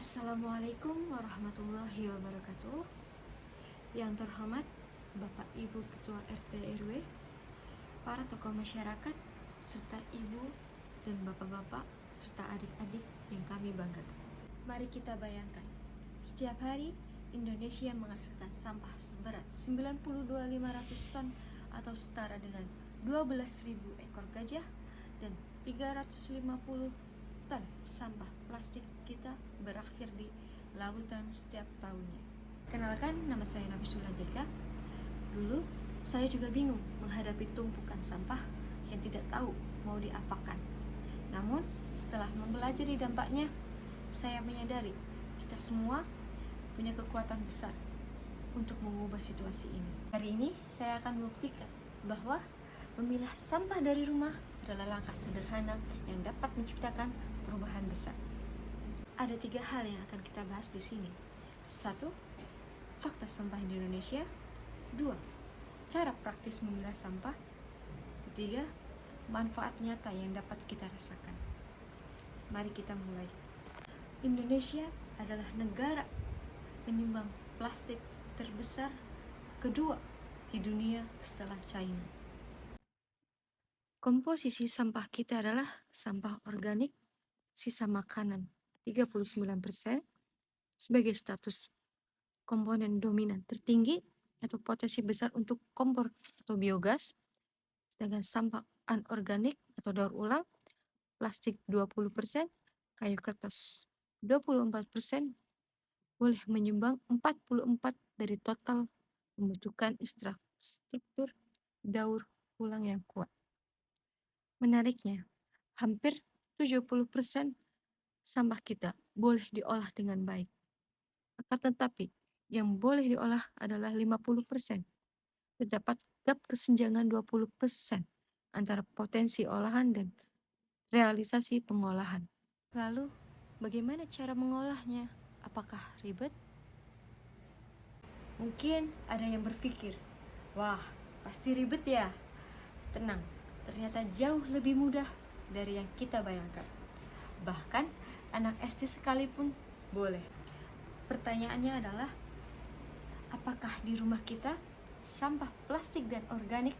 Assalamualaikum warahmatullahi wabarakatuh. Yang terhormat Bapak Ibu Ketua RT RW, para tokoh masyarakat, serta ibu dan bapak-bapak, serta adik-adik yang kami banggakan. Mari kita bayangkan, setiap hari Indonesia menghasilkan sampah seberat 92.500 ton atau setara dengan 12.000 ekor gajah, dan 350 ton sampah plastik kita berakhir di lautan setiap tahunnya. Kenalkan, nama saya Nafisula Deka. Dulu saya juga bingung menghadapi tumpukan sampah yang tidak tahu mau diapakan. Namun setelah mempelajari dampaknya, saya menyadari kita semua punya kekuatan besar untuk mengubah situasi ini. Hari ini saya akan membuktikan bahwa memilah sampah dari rumah adalah langkah sederhana yang dapat menciptakan perubahan besar. Ada 3 hal yang akan kita bahas di sini. 1. Fakta sampah di Indonesia. 2. Cara praktis memilah sampah. 3. Manfaat nyata yang dapat kita rasakan. Mari kita mulai. Indonesia adalah negara penyumbang plastik terbesar kedua di dunia setelah China. Komposisi sampah kita adalah sampah organik, sisa makanan 39% sebagai status komponen dominan tertinggi atau potensi besar untuk kompor atau biogas, sedangkan sampah anorganik atau daur ulang, plastik 20%, kayu kertas 24%, boleh menyumbang 44 dari total, membutuhkan infrastruktur daur ulang yang kuat. Menariknya, hampir 70% sampah kita boleh diolah dengan baik. Akan tetapi, yang boleh diolah adalah 50%. Terdapat gap kesenjangan 20% antara potensi olahan dan realisasi pengolahan. Lalu, bagaimana cara mengolahnya? Apakah ribet? Mungkin ada yang berpikir, wah, pasti ribet ya. Tenang, ternyata jauh lebih mudah dari yang kita bayangkan. Bahkan anak SD sekalipun boleh. Pertanyaannya adalah, apakah di rumah kita sampah plastik dan organik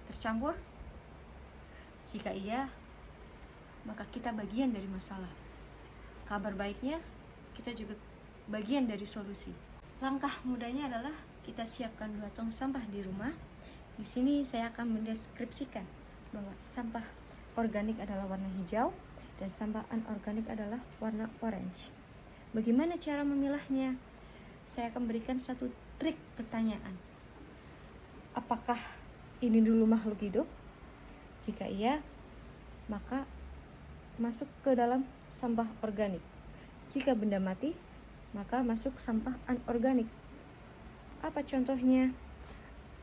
tercampur? Jika iya, maka kita bagian dari masalah. Kabar baiknya, kita juga bagian dari solusi. Langkah mudahnya adalah kita siapkan 2 tong sampah di rumah. Di sini saya akan mendeskripsikan bahwa sampah organik adalah warna hijau dan sampah anorganik adalah warna orange. Bagaimana cara memilahnya? Saya akan berikan satu trik pertanyaan. Apakah ini dulu makhluk hidup? Jika iya, maka masuk ke dalam sampah organik. Jika benda mati, maka masuk sampah anorganik. Apa contohnya?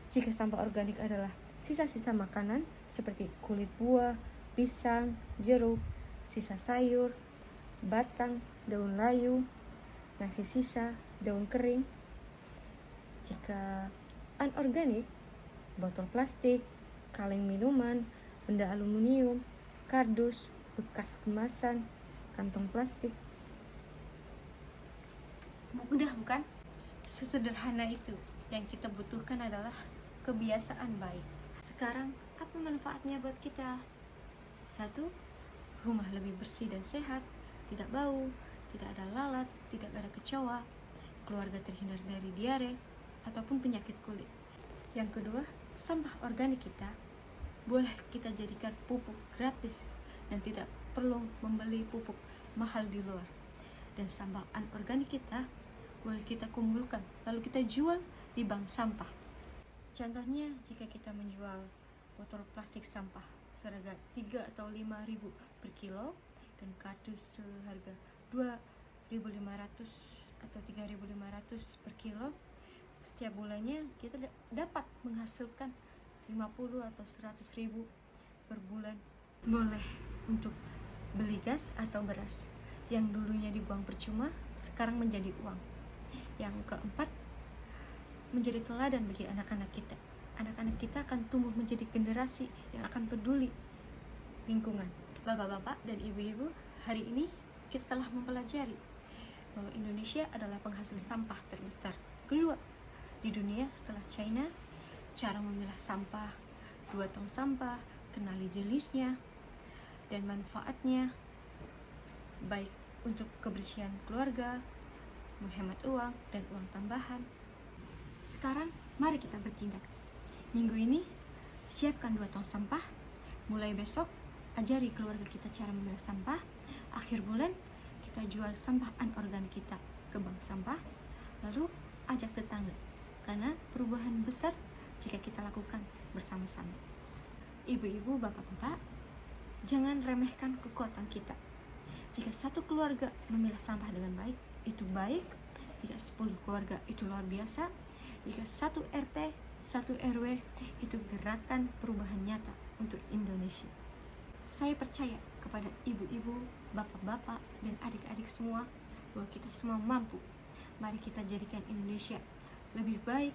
Jika sampah organik adalah sisa-sisa makanan seperti kulit buah, pisang, jeruk, sisa sayur, batang, daun layu, nasi sisa, daun kering. Jika anorganik, botol plastik, kaleng minuman, benda aluminium, kardus, bekas kemasan, kantong plastik. Mudah bukan? Sesederhana itu. Yang kita butuhkan adalah kebiasaan baik. Sekarang, apa manfaatnya buat kita? 1. Rumah lebih bersih dan sehat, tidak bau, tidak ada lalat, tidak ada kecoa, keluarga terhindar dari diare ataupun penyakit kulit. Yang kedua, sampah organik kita boleh kita jadikan pupuk gratis dan tidak perlu membeli pupuk mahal di luar. Dan sampah anorganik kita boleh kita kumpulkan lalu kita jual di bank sampah. Contohnya, jika kita menjual botol plastik sampah seharga 3 atau 5.000 per kilo dan kardus seharga 2.500 atau 3.500 per kilo, setiap bulannya kita dapat menghasilkan 50 atau 100.000 per bulan. Boleh untuk beli gas atau beras yang dulunya dibuang percuma, sekarang menjadi uang. Yang keempat, menjadi teladan bagi anak-anak kita. Anak-anak kita akan tumbuh menjadi generasi yang akan peduli lingkungan. Bapak-bapak dan ibu-ibu, hari ini kita telah mempelajari bahwa Indonesia adalah penghasil sampah terbesar kedua di dunia setelah China. Cara memilah sampah, 2 tong sampah, kenali jenisnya dan manfaatnya, baik untuk kebersihan keluarga, menghemat uang dan uang tambahan. Sekarang mari kita bertindak. Minggu ini siapkan 2 tong sampah. Mulai besok ajari keluarga kita cara memilah sampah. Akhir bulan kita jual sampah anorganik kita ke bank sampah. Lalu ajak tetangga, karena perubahan besar jika kita lakukan bersama-sama. Ibu-ibu, bapak-bapak, jangan remehkan kekuatan kita. Jika satu keluarga memilah sampah dengan baik, itu baik. Jika 10 keluarga, itu luar biasa. Jika 1 RT, 1 RW, itu gerakan perubahan nyata untuk Indonesia. Saya percaya kepada ibu-ibu, bapak-bapak, dan adik-adik semua bahwa kita semua mampu. Mari kita jadikan Indonesia lebih baik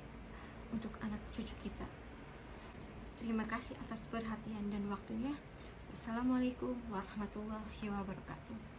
untuk anak cucu kita. Terima kasih atas perhatian dan waktunya. Wassalamualaikum warahmatullahi wabarakatuh.